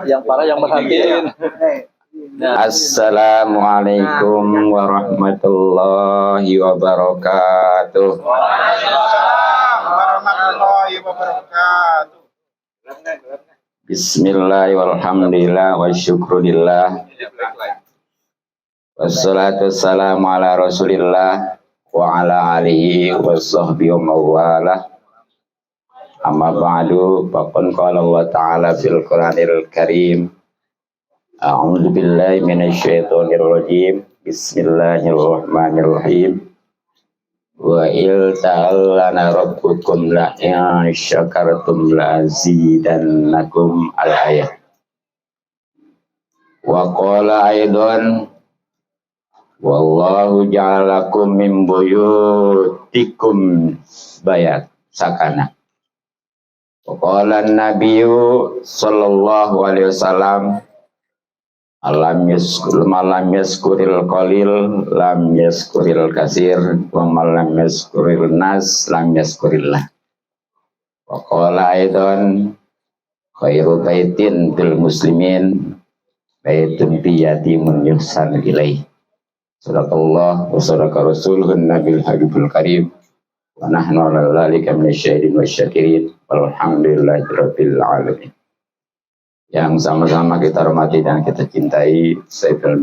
Yang parah yang merhatiin. Assalamualaikum warahmatullahi wabarakatuh. Warahmatullahi wabarakatuh. Bismillahirrahmanirrahim. Walhamdulillah wa syukurillah. Wassalatu wassalamu ala rasulillah wa ala alihi wa sahbihi wa mawalah. Amma ba'du, faqad qala Allah ta'ala fil Qur'anil Karim. A'udzu billahi minasyaitonir rajim. Bismillahirrahmanirrahim. Wa il ta'allana rabbukum la in syakartum la azidannakum al-ayat. Wa qala aidan wallahu ja'alakum min buyutikum bayat sakana. Wa qala an-nabiyyu sallallahu alaihi wasallam Alam yaskuril qalil lam yaskuril kasir wa malam yaskuril nas lam yaskurillah. Wa qala aidan khairu baitin bil muslimin baitun bi yatimun yuhsan ilaih. Sadaqallah wa sadaqa rasulun nabil habibul karim wa nahnu ala dzalika minasyahidin wasyakirin walhamdulillahi rabbil alamin. Yang sama-sama kita hormati dan kita cintai Sayyidul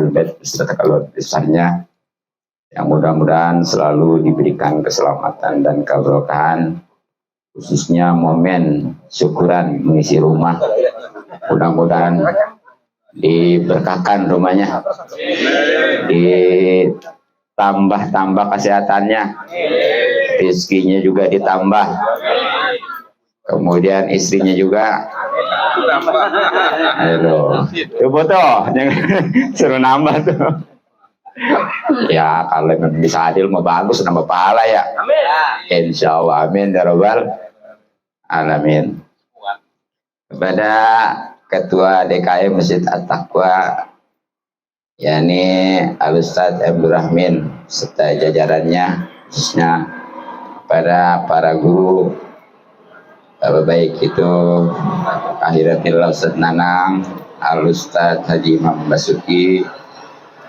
Bait beserta keluarga besarnya, yang mudah-mudahan selalu diberikan keselamatan dan keberkahan, khususnya momen syukuran mengisi rumah. Mudah-mudahan diberkahkan rumahnya, ditambah kesehatannya, rezekinya juga ditambah, kemudian istrinya juga. Aduh, coba toh, jangan suruh nambah tuh. Ya kalau bisa adil mau bagus, nambah pahala ya. Amin. Insya Allah, amin ya rabbal alamin. Kepada Ketua DKM Masjid At-Taqwa, yakni Al-Ustadz Abdul Rahmin serta jajarannya, khususnya pada para guru, baik itu Akhiratillah Ustadz Nanang, Al-Ustadz Haji Imam Basuki,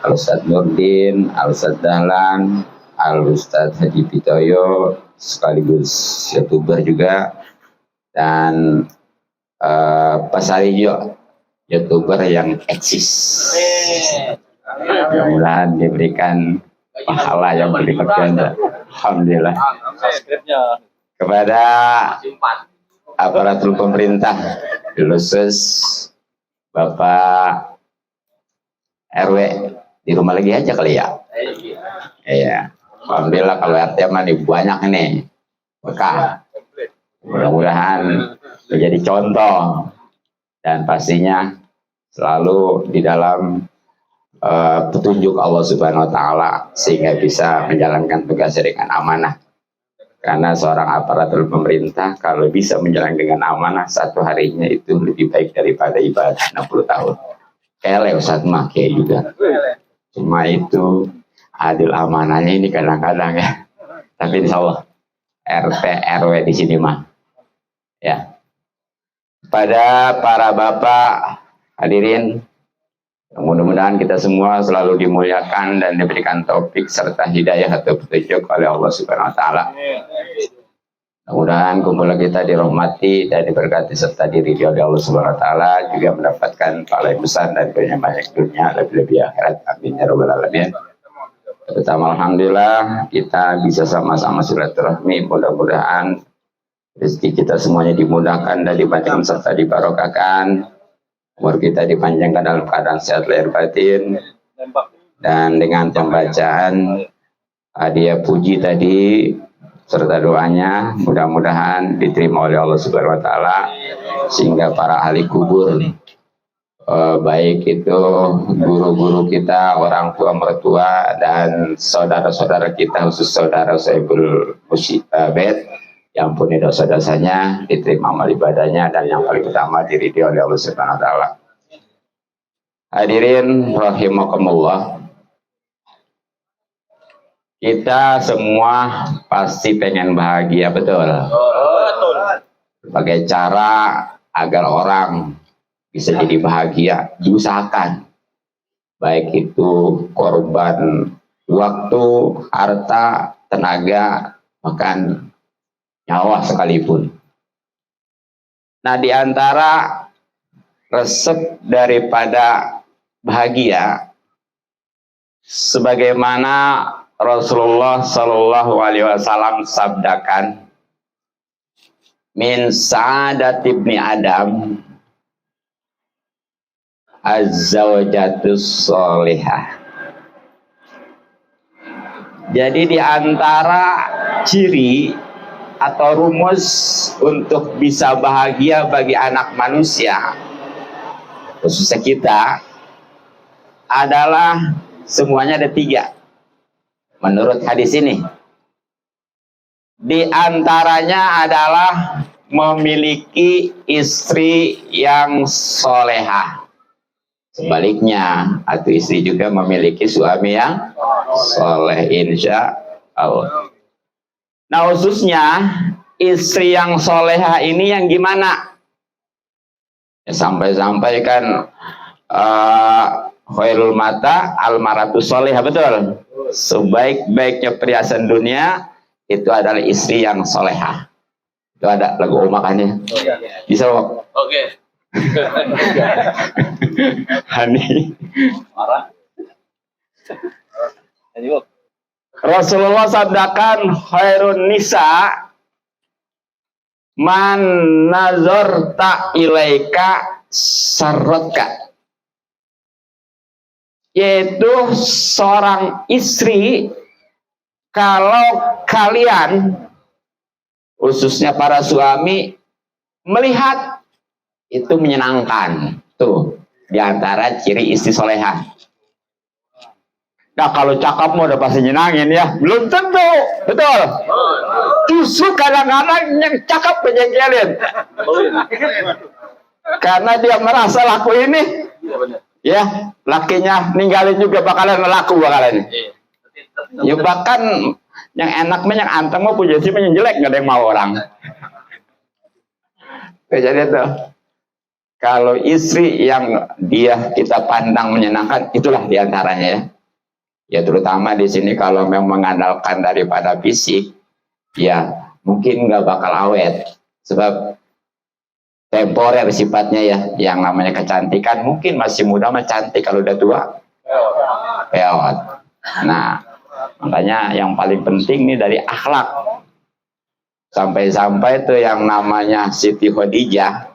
Al-Ustadz Nurdin, Al-Ustadz Dahlan, Al-Ustadz Haji Pitoyo, sekaligus YouTuber juga, dan Pak Sarijo, YouTuber yang eksis. Mudah-mudahan diberikan pahala yang berlipat ganda. Alhamdulillah. Kepada aparatur pemerintah, khusus Bapak RW di rumah lagi aja kali ya. Iya, alhamdulillah kalau RT mah banyak nih berkah. Mudah-mudahan menjadi contoh dan pastinya selalu di dalam petunjuk Allah Subhanahu Wa Taala sehingga bisa menjalankan tugasnya dengan amanah. Karena seorang aparatur pemerintah kalau bisa menjalankan dengan amanah, satu harinya itu lebih baik daripada ibadah 60 tahun. Kele Ustadz mah kayak juga. Cuma itu adil amanahnya ini kadang-kadang ya. Tapi insya Allah RT RW di sini mah ya. Pada para bapak hadirin, mudah-mudahan kita semua selalu dimuliakan dan diberikan taufik serta hidayah atau petunjuk oleh Allah Subhanahu Wa Taala. Mudah-mudahan kumpulan kita dirahmati dan diberkati serta diridhoi oleh Allah Subhanahu Wa Taala, juga mendapatkan pahala besar dan banyak dunia lebih-lebih akhirat. Amin ya rabbal alamin. Pertama, alhamdulillah kita bisa sama-sama silaturahmi. Mudah-mudahan rezeki kita semuanya dimudahkan dan dipanjangkan serta dibarokahkan. Umur kita dipanjangkan dalam keadaan sehat lahir batin, dan dengan pembacaan hadiah puji tadi serta doanya mudah-mudahan diterima oleh Allah Subhanahu Wa Taala, sehingga para ahli kubur, baik itu guru-guru kita, orang tua mertua, dan saudara-saudara kita, khusus saudara Saiful Bait, yang ampuni dosa-dosanya, diterima amal ibadahnya, dan yang paling utama diridhoi oleh Allah Subhanahu Wa Taala. Hadirin rahimakumullah, kita semua pasti pengen bahagia, betul? Betul. Berbagai cara agar orang bisa jadi bahagia diusahakan. Baik itu korban waktu, harta, tenaga, bahkan nyawa sekalipun. Nah, di antara resep daripada bahagia, sebagaimana Rasulullah Shallallahu Alaihi Wasallam sabdakan, min sa'adat ibni Adam az-zawjatus sholihah. Jadi di antara ciri atau rumus untuk bisa bahagia bagi anak manusia, khususnya kita, adalah semuanya ada 3 menurut hadis ini. Di antaranya adalah memiliki istri yang solehah. Sebaliknya, atau istri juga memiliki suami yang soleh, insya Allah. Nah, khususnya istri yang solehah ini yang gimana? Ya, sampai-sampai kan khairul mata al-maratu solehah, betul. Sebaik-baiknya perhiasan dunia itu adalah istri yang solehah. Itu ada lagu omakannya. Bisa, Wak? Oke. Hani. Marah. Ini, Wak. Rasulullah sabdakan, khairun nisa man nazarta ilaika sarrotka. Yaitu seorang istri, kalau kalian, khususnya para suami, melihat itu menyenangkan. Tuh, diantara ciri istri solehah. Nah, kalau cakep mau udah pasti nyenangin ya. Belum tentu, betul. Justru kadang-kadang yang cakep menjengkelin. Karena dia merasa laku ini, ya, lakinya ninggalin juga bakalan laku bakalan. Ya bahkan yang enak yang anteng mau punya sih yang jelek, nggak ada yang mau orang. Jadi itu, kalau istri yang kita pandang menyenangkan, itulah diantaranya ya. Ya terutama di sini kalau memang mengandalkan daripada fisik, ya mungkin nggak bakal awet, sebab temporer sifatnya ya. Yang namanya kecantikan, mungkin masih muda mah cantik, kalau udah tua peot. Nah, makanya yang paling penting nih dari akhlak. Sampai-sampai tuh yang namanya Siti Khadijah,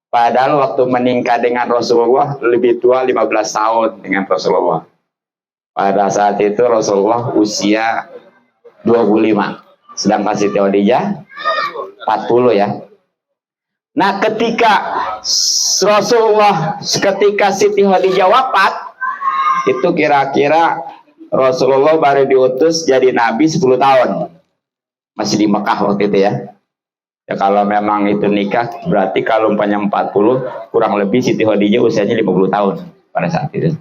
padahal waktu menikah dengan Rasulullah lebih tua 15 tahun dengan Rasulullah. Pada saat itu Rasulullah usia 25, sedangkan Siti Khadijah 40 ya. Nah, ketika Siti Khadijah wafat, itu kira-kira Rasulullah baru diutus jadi nabi 10 tahun. Masih di Mekah waktu itu ya. Ya kalau memang itu nikah, berarti kalau umpamanya 40, kurang lebih Siti Khadijah usianya 50 tahun pada saat itu.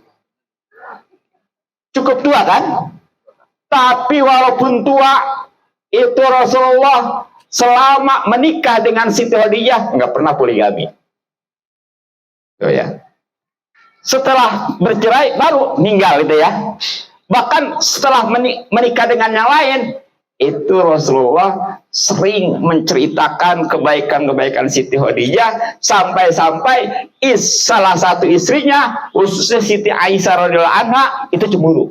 Cukup tua kan? Tapi walaupun tua, itu Rasulullah selama menikah dengan Siti Khadijah nggak pernah poligami. Oh ya. Setelah bercerai baru meninggal itu ya. Bahkan setelah menikah dengan yang lain, itu Rasulullah sering menceritakan kebaikan-kebaikan Siti Khadijah, sampai-sampai salah satu istrinya, khususnya Siti Aisyah radhiyallahu anha, itu cemburu.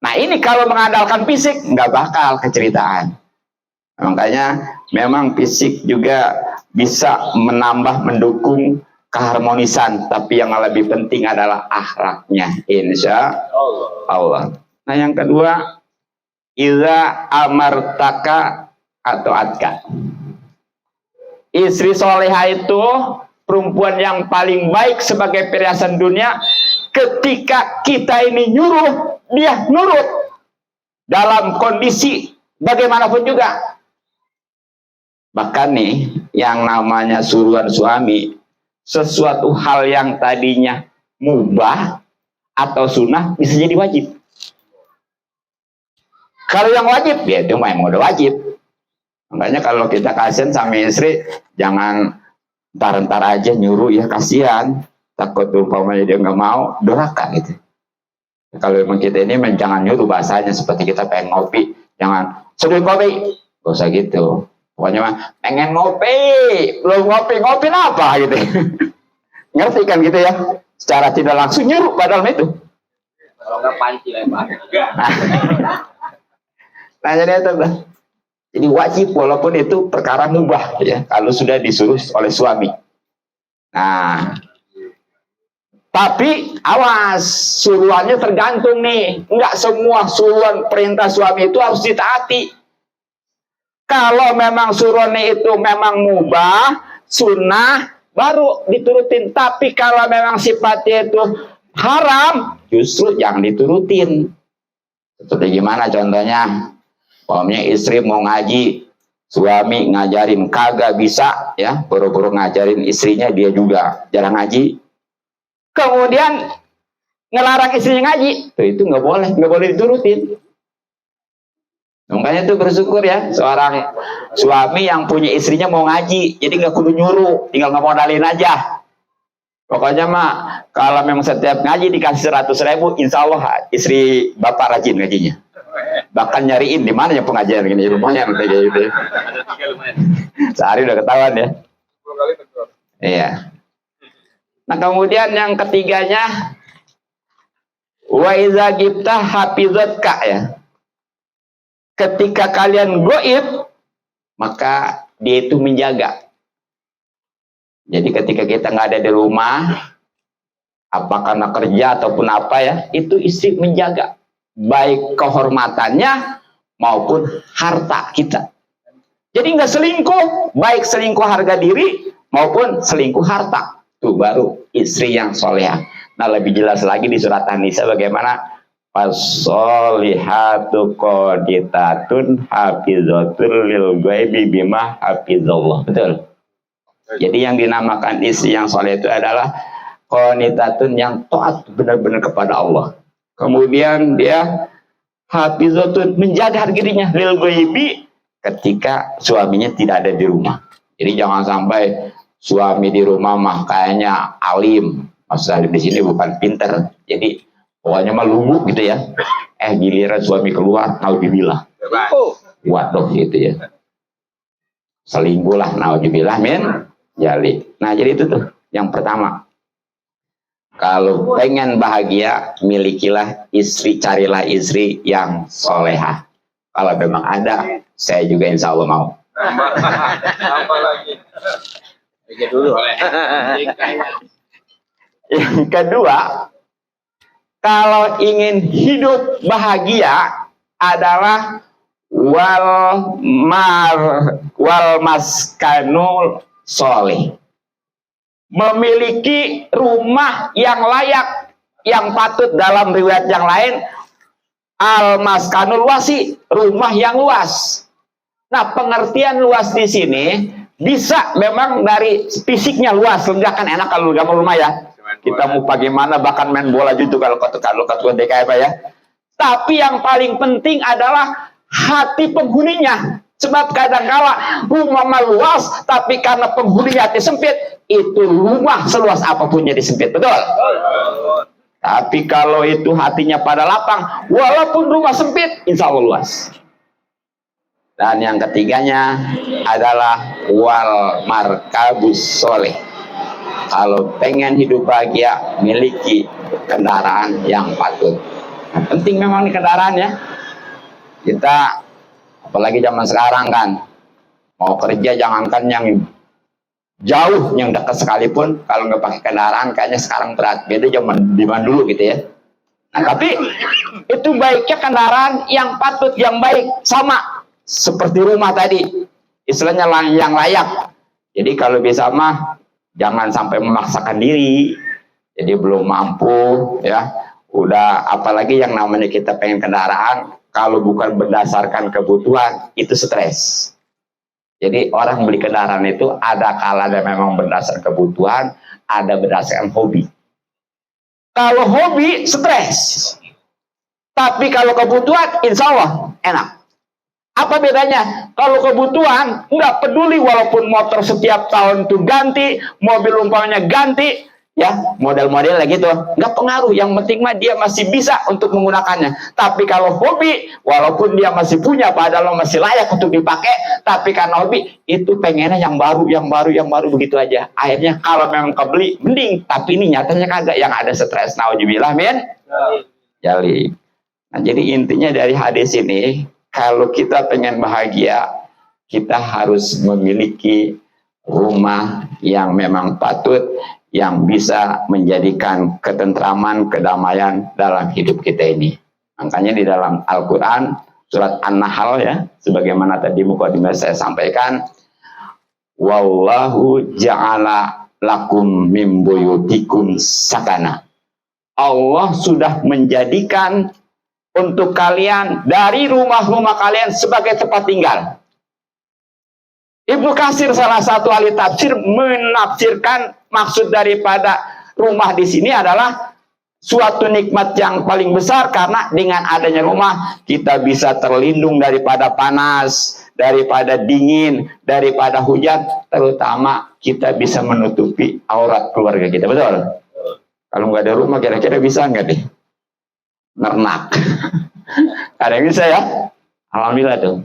Nah, ini kalau mengandalkan fisik nggak bakal keceritaan. Makanya memang fisik juga bisa menambah, mendukung keharmonisan, tapi yang lebih penting adalah akhlaknya, insya Allah. Nah, yang kedua, iza amartaka atau atka. Istri soleha itu perempuan yang paling baik sebagai perhiasan dunia. Ketika kita ini nyuruh, dia nurut dalam kondisi bagaimanapun juga. Bahkan nih, yang namanya suruhan suami, sesuatu hal yang tadinya mubah atau sunnah bisa jadi wajib. Kalau yang wajib, ya itu memang udah wajib. Makanya kalau kita kasihan sama istri, jangan ntar aja nyuruh, ya kasihan. Takut umpamanya dia nggak mau, durhaka gitu. Kalau memang kita ini jangan nyuruh bahasanya, seperti kita pengen ngopi, jangan seduh kopi, gak usah gitu. Pokoknya mah pengen ngopi, belum ngopi apa gitu. Ngerti kan gitu ya? Secara tidak langsung nyuruh padahal itu. Kalau nggak panci lempar. Nah jadi itu, jadi wajib walaupun itu perkara mubah ya, kalau sudah disuruh oleh suami. Nah, tapi awas, suruhannya tergantung nih. Enggak semua suruhan perintah suami itu harus ditaati. Kalau memang suruhannya itu memang mubah, sunnah, baru diturutin. Tapi kalau memang sifatnya itu haram, justru jangan diturutin. Seperti gimana contohnya? Umpamanya istri mau ngaji, suami ngajarin kagak bisa, ya, buru-buru ngajarin istrinya, dia juga jarang ngaji. Kemudian ngelarang istrinya ngaji, tuh itu nggak boleh diturutin. Makanya tuh bersyukur ya seorang suami yang punya istrinya mau ngaji, jadi nggak kudu nyuruh, tinggal ngemodalin aja. Pokoknya mah kalau memang setiap ngaji dikasih 100.000, insya Allah istri bapak rajin ngajinya. Bahkan nyariin di mana ya pengajian gini, lumayan kayak gitu. Sehari udah ketahuan ya. 10 kali tegur. Iya. Nah kemudian yang ketiganya, wa iza gibta hafizatka ya. Ketika kalian goib, maka dia itu menjaga. Jadi ketika kita nggak ada di rumah, apa karena kerja ataupun apa ya, itu istri menjaga. Baik kehormatannya maupun harta kita. Jadi nggak selingkuh, baik selingkuh harga diri maupun selingkuh harta. Itu baru istri yang solehah. Nah lebih jelas lagi di surat An-Nisa bagaimana fasolihatu qoditatun hafizatul lil ghaibi bima hafizallah. Betul. Jadi yang dinamakan istri yang soleh itu adalah qonitatun, yang taat benar-benar kepada Allah. Kemudian dia hafizatun, menjaga harga dirinya lil ghaibi, ketika suaminya tidak ada di rumah. Jadi jangan sampai suami di rumah mah kayaknya alim. Maksud alim di sini bukan pinter. Jadi pokoknya mah lugu gitu ya. Giliran suami keluar, naudzubillah. Waduh gitu ya. Selingkuh lah, naudzubillah min jali. Nah jadi itu tuh yang pertama. Kalau pengen bahagia, milikilah istri, carilah istri yang solehah. Kalau memang ada, saya juga insya Allah mau. Apa lagi? Pikir dulu. Yang kedua, kalau ingin hidup bahagia adalah wal maskanul soleh. Memiliki rumah yang layak, yang patut dalam riwayat yang lain al maskanul wasi, rumah yang luas. Nah pengertian luas di sini bisa memang dari fisiknya luas, kan enak kalau nggak mau rumah ya. Kita mau bagaimana bahkan main bola juga kalau ketua DKI ya. Tapi yang paling penting adalah hati penghuninya. Sebab kadang-kala rumah luas, tapi karena penghuninya hati sempit, itu rumah seluas apapun jadi sempit, betul? Tapi kalau itu hatinya pada lapang, walaupun rumah sempit, insya Allah luas. Dan yang ketiganya adalah wal markabus soleh. Kalau pengen hidup bahagia, miliki kendaraan yang patut. Nah, penting memang nih kendaraan ya. Kita apalagi zaman sekarang kan, mau kerja jangankan yang jauh, yang dekat sekalipun, kalau nggak pakai kendaraan kayaknya sekarang berat. Beda zaman dulu gitu ya. Nah, tapi itu baiknya kendaraan yang patut, yang baik, sama seperti rumah tadi, istilahnya yang layak. Jadi kalau bisa mah jangan sampai memaksakan diri. Jadi belum mampu ya. Udah apalagi yang namanya kita pengen kendaraan, kalau bukan berdasarkan kebutuhan, itu stres. Jadi orang beli kendaraan itu ada kalanya memang berdasarkan kebutuhan, ada berdasarkan hobi. Kalau hobi, stres. Tapi kalau kebutuhan, insya Allah enak. Apa bedanya? Kalau kebutuhan, nggak peduli walaupun motor setiap tahun tuh ganti, mobil umpamanya ganti, ya model-modelnya gitu, nggak pengaruh. Yang penting mah dia masih bisa untuk menggunakannya. Tapi kalau hobi, walaupun dia masih punya, padahal masih layak untuk dipakai, tapi karena hobi itu pengennya yang baru, yang baru begitu aja. Akhirnya kalau memang kebeli, mending. Tapi ini nyatanya kagak, yang ada stres. Nauzubillah min dzalik. Nah, jadi intinya dari hadis ini, kalau kita pengen bahagia, kita harus memiliki rumah yang memang patut, yang bisa menjadikan ketentraman, kedamaian dalam hidup kita ini. Makanya di dalam Al-Quran, surat An-Nahl ya, sebagaimana tadi mukadimah saya sampaikan, Wallahu ja'ala lakum min buyutikum sakana. Allah sudah menjadikan untuk kalian dari rumah-rumah kalian sebagai tempat tinggal. Ibnu Katsir salah satu ahli tafsir menafsirkan maksud daripada rumah di sini adalah suatu nikmat yang paling besar, karena dengan adanya rumah kita bisa terlindung daripada panas, daripada dingin, daripada hujan, terutama kita bisa menutupi aurat keluarga kita. Betul? Kalau nggak ada rumah kira-kira bisa nggak deh? Nernak. Ada yang bisa ya? Alhamdulillah tuh.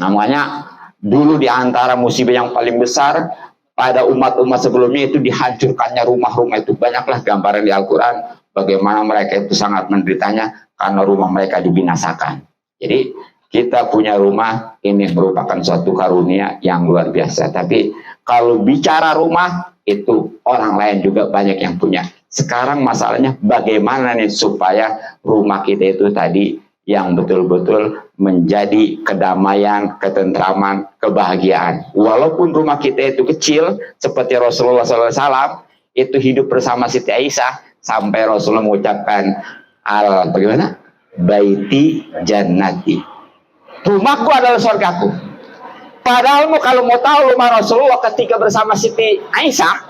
Namanya dulu di antara musibah yang paling besar pada umat-umat sebelumnya itu dihancurkannya rumah-rumah itu. Banyaklah gambaran di Al-Quran bagaimana mereka itu sangat menderitanya karena rumah mereka dibinasakan. Jadi kita punya rumah ini merupakan suatu karunia yang luar biasa. Tapi kalau bicara rumah itu orang lain juga banyak yang punya. Sekarang masalahnya bagaimana nih supaya rumah kita itu tadi yang betul-betul menjadi kedamaian, ketentraman, kebahagiaan. Walaupun rumah kita itu kecil, seperti Rasulullah SAW, itu hidup bersama Siti Aisyah, sampai Rasulullah mengucapkan, bagaimana? Baiti jannati. Rumahku adalah surgaku. Padahal kalau mau tahu rumah Rasulullah ketika bersama Siti Aisyah,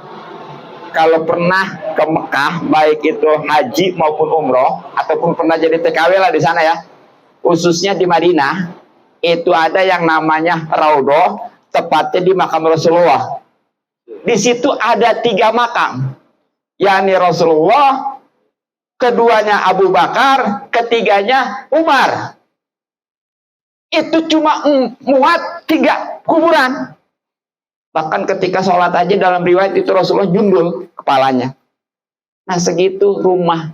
kalau pernah ke Mekah, baik itu haji maupun umroh, ataupun pernah jadi TKW lah di sana ya, khususnya di Madinah, itu ada yang namanya Raudhoh, tepatnya di makam Rasulullah. Di situ ada 3 makam, yakni Rasulullah, keduanya Abu Bakar, ketiganya Umar. Itu cuma muat 3 kuburan. Bahkan ketika sholat aja dalam riwayat itu Rasulullah jundul kepalanya. Nah segitu rumah.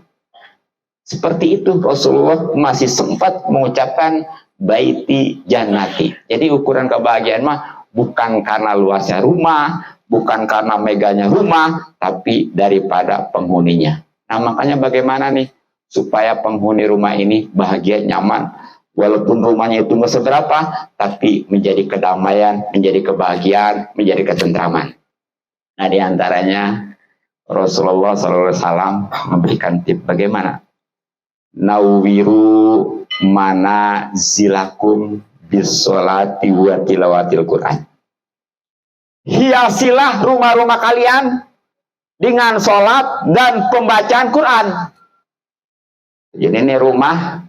Seperti itu Rasulullah masih sempat mengucapkan baiti jannati. Jadi ukuran kebahagiaan mah bukan karena luasnya rumah, bukan karena meganya rumah, tapi daripada penghuninya. Nah makanya bagaimana nih supaya penghuni rumah ini bahagia, nyaman. Walaupun rumahnya itu nggak seberapa, tapi menjadi kedamaian, menjadi kebahagiaan, menjadi ketentraman. Nah, diantaranya Rasulullah SAW memberikan tip bagaimana. Nawiru mana zilakum bisolati wa tilawatil Quran. Hiasilah rumah-rumah kalian dengan sholat dan pembacaan Quran. Jadi ini rumah,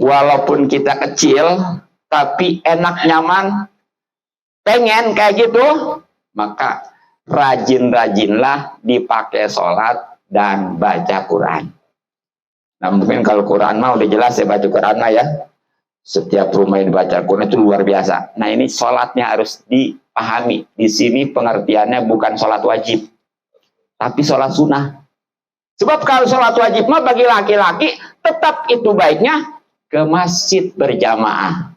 walaupun kita kecil, tapi enak, nyaman, pengen kayak gitu, maka rajin-rajinlah dipakai sholat dan baca Quran. Nah mungkin kalau Quran mah udah jelas ya, baca Quran mah ya. Setiap rumah yang dibaca Quran itu luar biasa. Nah ini sholatnya harus dipahami. Di sini pengertiannya bukan sholat wajib, tapi sholat sunnah. Sebab kalau sholat wajib mah bagi laki-laki, tetap itu baiknya ke masjid berjamaah.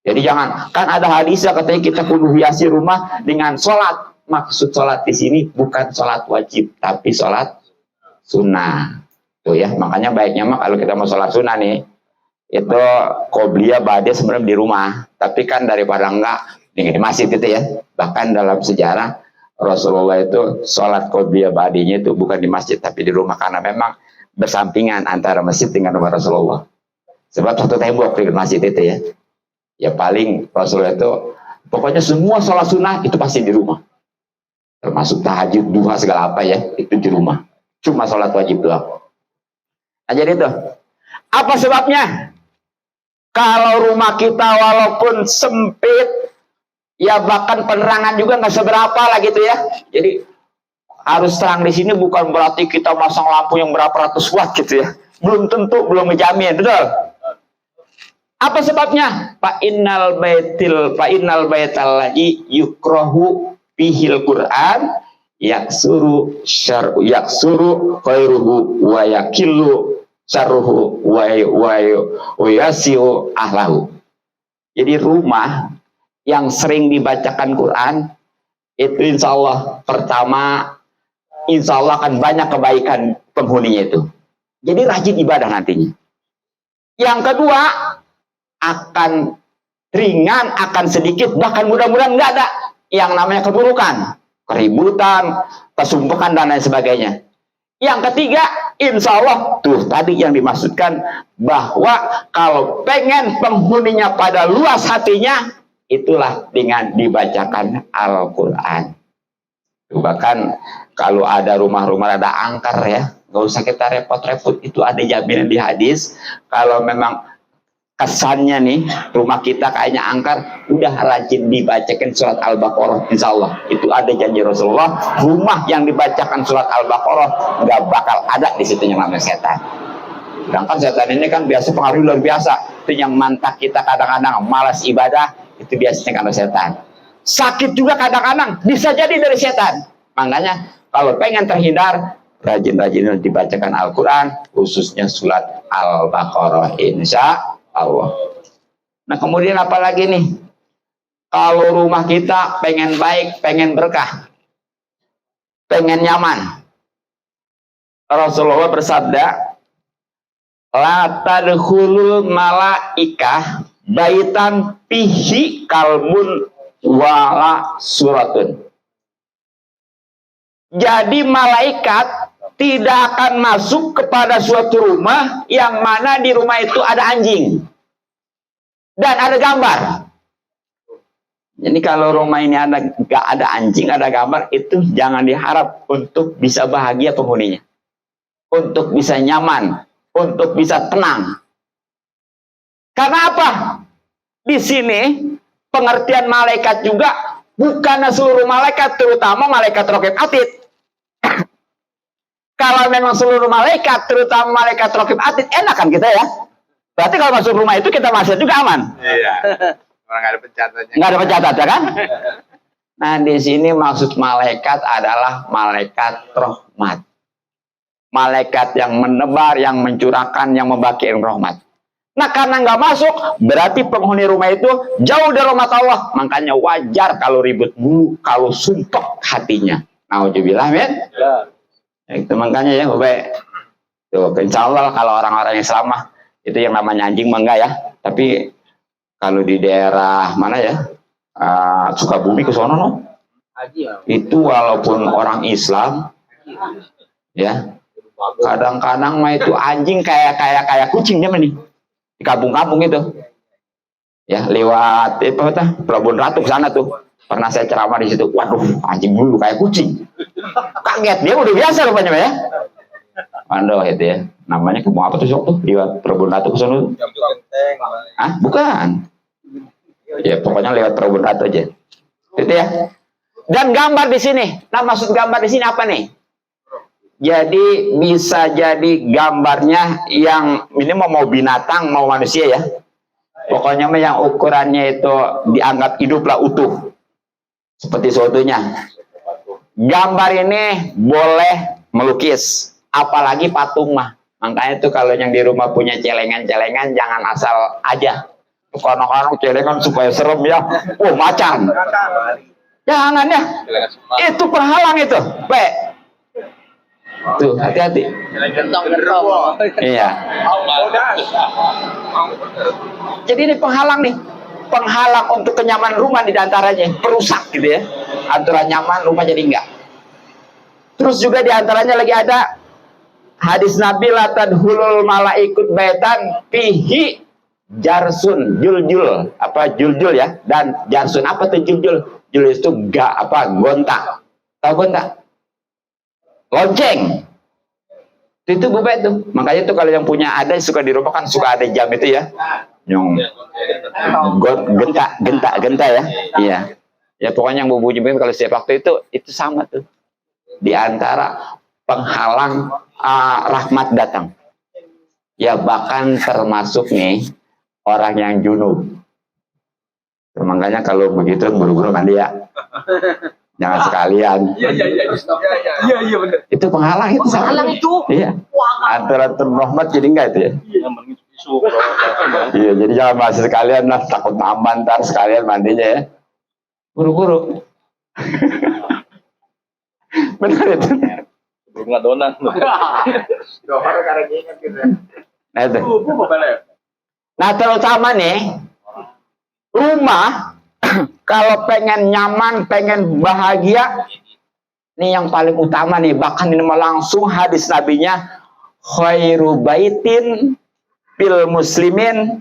Jadi jangan, kan ada hadisnya katanya kita kudu hiasi rumah dengan sholat. Maksud sholat di sini bukan sholat wajib, tapi sholat sunnah. Tuh ya, makanya baiknya mah kalau kita mau sholat sunnah nih, itu qobliyah ba'diyah sebenarnya di rumah. Tapi kan daripada enggak di masjid itu ya. Bahkan dalam sejarah Rasulullah itu sholat qobliyah ba'diyahnya itu bukan di masjid, tapi di rumah, karena memang bersampingan antara masjid dengan rumah Rasulullah. Sebab satu tembok di masjid itu ya. Ya paling Rasulullah itu pokoknya semua sholat sunnah itu pasti di rumah. Termasuk tahajud, duha, segala apa ya, itu di rumah. Cuma sholat wajib doang. Nah jadi itu. Apa sebabnya? Kalau rumah kita walaupun sempit, ya bahkan penerangan juga nggak seberapa lah gitu ya. Jadi harus terang di sini bukan berarti kita masang lampu yang berapa ratus watt gitu ya. Belum tentu, belum menjamin, betul? Apa sebabnya? Fa innal baital ladzi yukrahu fihil Qur'an yaksuru khairuhu wa yakillu syarruhu wa yasiu ahlahu. Jadi rumah yang sering dibacakan Quran itu insya Allah pertama, insya Allah akan banyak kebaikan penghuninya itu. Jadi rajin ibadah nantinya. Yang kedua, akan ringan, akan sedikit, bahkan mudah-mudahan nggak ada yang namanya keburukan, keributan, kesumpukan dan lain sebagainya. Yang ketiga, insya Allah tuh tadi yang dimaksudkan bahwa kalau pengen penghuninya pada luas hatinya, itulah dengan dibacakan Al-Quran. Bahkan kalau ada rumah-rumah ada angker ya, nggak usah kita repot-repot, itu ada jaminan di hadis. Kalau memang kesannya nih rumah kita kayaknya angker, udah rajin dibacakan surat Al-Baqarah, insya Allah itu ada janji Rasulullah, rumah yang dibacakan surat Al-Baqarah nggak bakal ada di situ yang namanya setan. Sedangkan setan ini kan biasa pengaruh luar biasa. Itu yang mantap kita kadang-kadang malas ibadah, itu biasanya karena setan. Sakit juga kadang-kadang bisa jadi dari setan. Makanya kalau pengen terhindar, rajin-rajin dibacakan Al-Quran, khususnya surat Al-Baqarah, insya Allah. Nah kemudian apa lagi nih? Kalau rumah kita pengen baik, pengen berkah, pengen nyaman, Rasulullah bersabda, la tadkhulul malaikah baitan fihi kalbun wala suratun. Jadi malaikat tidak akan masuk kepada suatu rumah yang mana di rumah itu ada anjing dan ada gambar. Jadi kalau rumah ini nggak ada anjing, ada gambar, itu jangan diharap untuk bisa bahagia penghuninya, untuk bisa nyaman, untuk bisa tenang. Karena apa? Di sini pengertian malaikat juga bukan seluruh malaikat, terutama malaikat Raqib Atid. Kalau memang seluruh malaikat, terutama malaikat Raqib Atid, enak kan kita ya? Berarti kalau masuk rumah itu kita masuk juga aman. Iya. Orang nggak ada pencatatnya. Nggak ada pencatatnya kan? Nah di sini maksud malaikat adalah malaikat rahmat. Malaikat yang menebar, yang mencurahkan, yang membagikan rahmat. Nah karena nggak masuk, berarti penghuni rumah itu jauh dari rahmat Allah. Makanya wajar kalau ribut dulu, kalau sumpah hatinya. Nauzubillah, men. Ya. Itu makanya ya, Bapak. Tuh, insya Allah kalau orang-orang yang selamat itu yang namanya anjing mah enggak ya. Tapi kalau di daerah mana ya, Sukabumi ke sono no, itu walaupun orang Islam, ya kadang-kadang mah itu anjing kayak kucing dia nih di kampung-kampung itu. Ya lewat Pelabuhan Ratu ke sana tuh. Pernah saya ceramah di situ. Waduh, anjing dulu kayak kucing. Kaget, dia udah biasa rupanya ya. Mandoh itu ya. Namanya kamu apa tuh sok tuh? Lewat Pelabuhan Ratu ke sana. Ah, bukan. Ya pokoknya lewat Pelabuhan Ratu aja. Itu ya. Dan gambar di sini. Nah, maksud gambar di sini apa nih? Jadi bisa jadi gambarnya yang ini mau binatang, mau manusia ya. Pokoknya yang ukurannya itu dianggap hiduplah utuh. Seperti seutuhnya. Gambar ini boleh melukis, apalagi patung mah. Makanya itu kalau yang di rumah punya celengan-celengan jangan asal aja. Kadang-kadang celengan supaya serem ya. Oh macan. Jangan ya. Itu penghalang itu. Tuh hati-hati. Iya. Jadi ini penghalang nih. Penghalang untuk kenyamanan rumah di antaranya, perusak gitu ya. Antara nyaman rumah jadi enggak. Terus juga di antaranya lagi ada hadis Nabi la tadkhulul malaikut baitan fihi jarsun juljul, apa juljul ya, dan jarsun apa tuh juljul? Jul itu gonta. Tahu gonta? Lonceng. Itu bubet tuh. Makanya tuh kalau yang punya ada suka di rumah kan suka ada jam itu ya. Yang genta ya. Iya. Ya pokoknya yang berbunyi kalau setiap waktu itu sama tuh. Di antara penghalang rahmat datang. Ya bahkan termasuk nih orang yang junub. Makanya kalau begitu buru-buru mandi ya. Jangan sekalian. Iya benar. Itu penghalang itu. Penghalang itu. Iya. Antara rahmat jadi enggak itu ya. Iya, jadi jangan masih sekalian lah, takut aman ntar sekalian mandinya ya. Buru-buru. Benar itu. Belum ngadonan. Nah itu. Nah terutama nih rumah kalau pengen nyaman, pengen bahagia, nih yang paling utama nih, bahkan ini langsung hadis nabinya, khairu baitin fil muslimin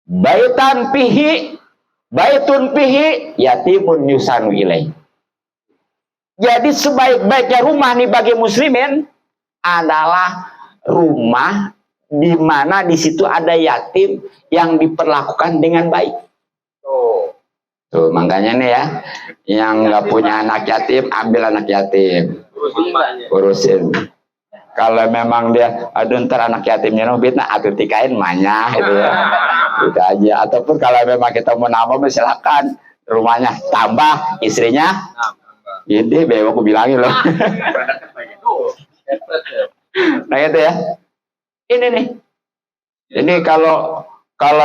baitun pihi yatimun yusanu ilaih. Jadi sebaik-baiknya rumah nih bagi muslimin adalah rumah di mana di situ ada yatim yang diperlakukan dengan baik. Tuh makanya nih ya, yang nggak punya anak yatim, ambil anak yatim, urusin. Kalau memang dia, aduh ntar anak yatimnya nubit, nah aku tikain manya gitu ya, gitu aja. Ataupun kalau memang kita mau nambah, silakan rumahnya tambah, istrinya ini bebo aku bilangin loh. Nah gitu ya. Ini nih. Jadi kalau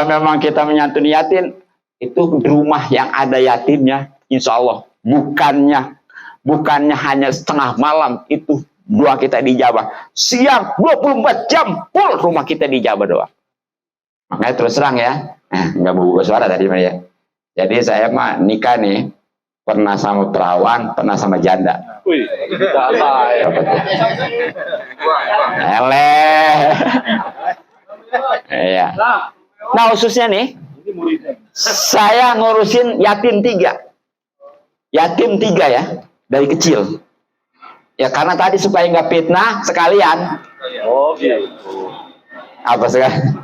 memang kita menyantuni yatim, itu rumah yang ada yatimnya, insya Allah bukannya hanya setengah malam, itu doa kita dijabah. Siang 24 jam full rumah kita dijabah doa. Makanya terus terang ya, nggak mau suara tadi ya. Jadi saya mah nikah nih, pernah sama perawan, pernah sama janda. Wih, Iya. Nah khususnya nih, saya ngurusin yatim 3. Yatim 3 ya, dari kecil. Ya karena tadi supaya nggak fitnah sekalian. Oh gitu. Apa sekali?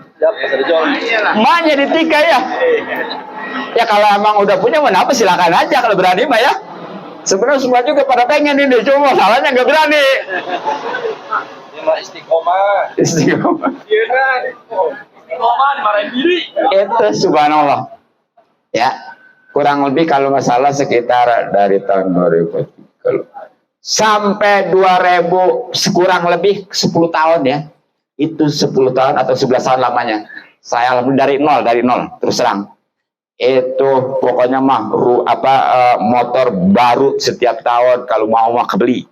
Mak jadi 3 ya. Ya kalau emang udah punya, kenapa silakan aja kalau berani mah ya. Sebenarnya semua juga pada pengen ini, cuma masalahnya nggak berani. Istiqomah. Istiqomah. Istiqomah dimarahin diri. Itu subhanallah. Ya, kurang lebih kalau masalah sekitar dari tahun 2000 sampai 2000 kurang lebih 10 tahun ya. Itu 10 tahun atau 11 tahun lamanya. Saya alhamdulillah dari nol terus terang. Itu pokoknya mah motor baru setiap tahun, kalau mau kebeli,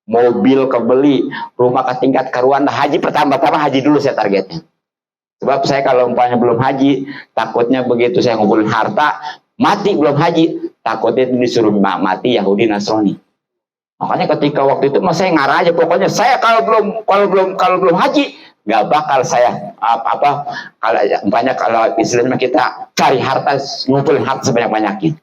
mobil kebeli, rumah ke tingkat karuan. Haji pertama haji dulu saya targetnya. Sebab saya kalau umpamanya belum haji, takutnya begitu saya ngumpulin harta, mati belum haji, takutnya disuruh mati Yahudi Nasrani. Makanya ketika waktu itu saya ngarah aja, pokoknya saya kalau belum haji, nggak bakal saya kalau istilahnya kita cari harta, ngumpulin harta sebanyak-banyaknya.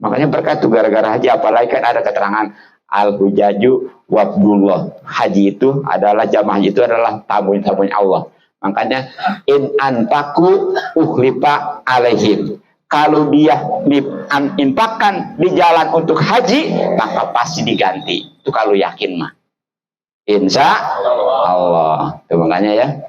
Makanya berkat itu gara-gara haji, apalagi kan ada keterangan al-hujaju wabdullah. Haji itu adalah jamaah, itu adalah tamu-tamunya Allah. Makanya in anfaku uhlifa alaihim. Kalau dia diinfakkan di jalan untuk haji, maka pasti diganti. Itu kalau yakin mah. Insya Allah. Itu makanya ya,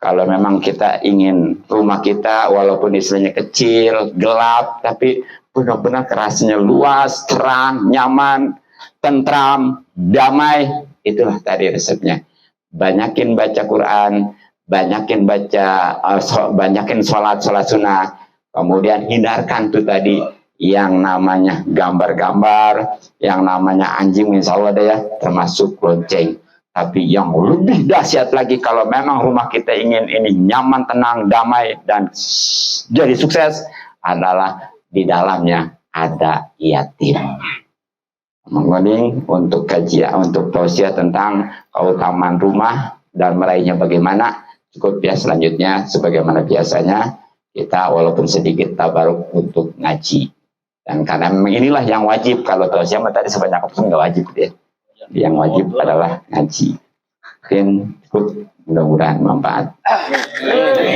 kalau memang kita ingin rumah kita walaupun istilahnya kecil, gelap, tapi benar-benar kerasnya luas, terang, nyaman, tentram, damai, itulah tadi resepnya. Banyakin baca Quran, banyakin sholat sunnah, kemudian hindarkan tuh tadi yang namanya gambar-gambar, yang namanya anjing, insya Allah ada ya, termasuk lonceng. Tapi yang lebih dahsyat lagi, kalau memang rumah kita ingin ini nyaman, tenang, damai, dan jadi sukses, adalah di dalamnya ada yatim. Menguning untuk kajian, untuk tausiah tentang keutamaan rumah dan meraihnya bagaimana, cukup ya. Selanjutnya, sebagaimana biasanya, kita walaupun sedikit tabaruk untuk ngaji. Dan karena memang inilah yang wajib, kalau tausiah tadi sebanyak apa nggak wajib ya. Yang wajib adalah ngaji. Mungkin cukup, mudah-mudahan manfaat.